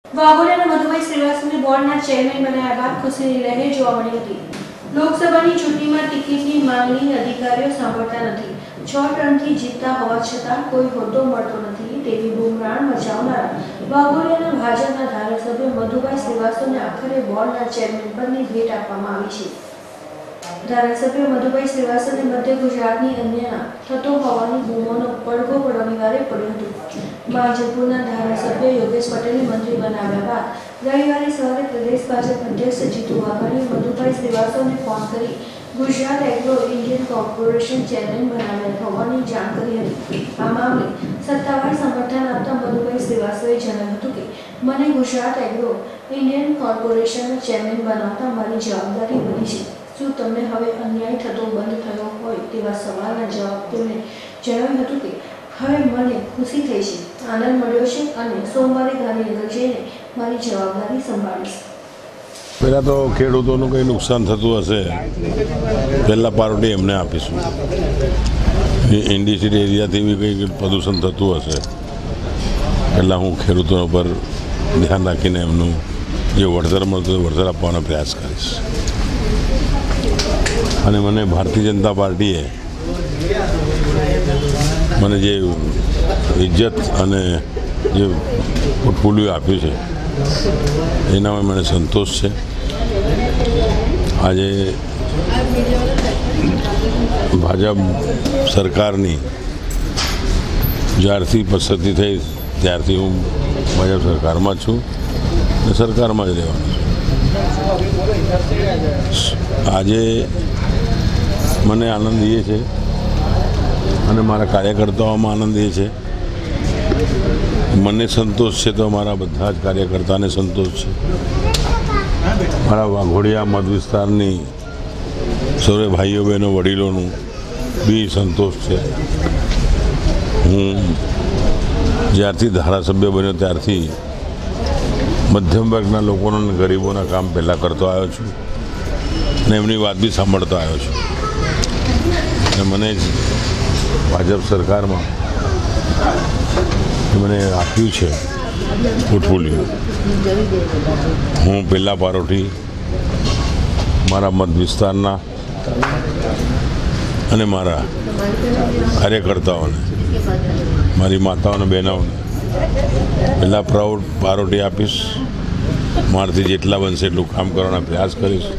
વાઘોડિયાના મધુભાઈ શ્રીવાસ્તવને બોર્ડના ચેરમેન બનાવ્યા બાદ ખુશીની લહેર જોવા મળી હતી। લોકસભાની ચૂંટણીમાં ટિકિટની માંગણી અધિકારીઓ સાંભળતા નથી। 6 ટર્મથી જીતતા હોવા છતાં કોઈ હોદ્દો મળતો નથી તેવી બૂમરાણ મચાવનારા વાઘોડિયાના ભાજપના ધારાસભ્ય મધુભાઈ શ્રીવાસ્તવને આખરે બોર્ડના ચેરમેન પદની ભેટ આપવામાં આવી છે। ધારાસભ્ય મધુભાઈ શ્રીવાસ્તવને મધ્ય ગુજરાતની અન્યના થતો હોવાની બૂમોનો પડઘો રવિવારે પડ્યો હતો। માંજલપુરના ધારાસભ્ય યોગેશ પટેલને મંત્રી બનાવ્યા બાદ રવિવારે સવારે પ્રદેશ ભાજપ અધ્યક્ષ જીતુ વાઘાણીએ મધુભાઈ શ્રીવાસ્તવને ફોન કરી Gujarat agro Indian corporation chairman બનાવ્યા હોવાની જાણ કરી હતી। આ મામલે સત્તાવાર સમર્થન આપતા મધુભાઈ શ્રીવાસ્તવે જણાવ્યું હતું કે મને ગુજરાત એગ્રો ઇન્ડિયન કોર્પોરેશનના ચેરમેન બનાવતા મારી જવાબદારી બની છે। શું તમને હવે અન્યાય થતો બંધ થયો હોય તેવા સવાલના જવાબ તેમણે જણાવ્યું હતું કે હવે મને ખુશી થઈ છે, આનંદ મળ્યો છે અને સોમવારે ગાંધીનગર જઈને મારી જવાબદારી સંભાળીશ। પહેલાં તો ખેડૂતોનું કંઈ નુકસાન થતું હશે પહેલાં પાર્ટી એમને આપીશું। ઇન્ડસ્ટ્રીયલ એરિયાથી બી કંઈ પ્રદૂષણ થતું હશે પહેલાં હું ખેડૂતો પર ધ્યાન રાખીને એમનું જે વળતર મળતું હોય વળતર આપવાનો પ્રયાસ કરીશ। અને મને ભારતીય જનતા પાર્ટીએ મને જે ઇજ્જત અને જે પોર્ટફોલિયો આપ્યું છે એનામાં મને સંતોષ છે। આજે ભાજપ સરકારની જ્યારથી પસંદગી થઈ ત્યારથી હું ભાજપ સરકારમાં જ છું અને સરકારમાં જ રહેવાનો છું। આજે મને આનંદ એ છે અને મારા કાર્યકર્તાઓમાં આનંદ એ છે, મને સંતોષ છે તો મારા બધા જ કાર્યકર્તાને સંતોષ છે। મારા વાઘોડિયા મત વિસ્તારની સૌરે ભાઈઓ બહેનો વડીલોનું બી સંતોષ છે। હું જ્યારથી ધારાસભ્ય બન્યો ત્યારથી મધ્યમ વર્ગના લોકોના અને ગરીબોના કામ પહેલાં કરતો આવ્યો છું અને એમની વાત બી સાંભળતો આવ્યો છું। અને મને જ ભાજપ સરકારમાં મને આપ્યું છે પોર્ટફોલિયો। હું પહેલાં પારોઠી મારા મત વિસ્તારના અને મારા કાર્યકર્તાઓને મારી માતાઓને બહેનોને પહેલાં પ્રાઉડ પારોઠી આપીશ। મારાથી જેટલા બનશે એટલું કામ કરવાના પ્રયાસ કરીશ।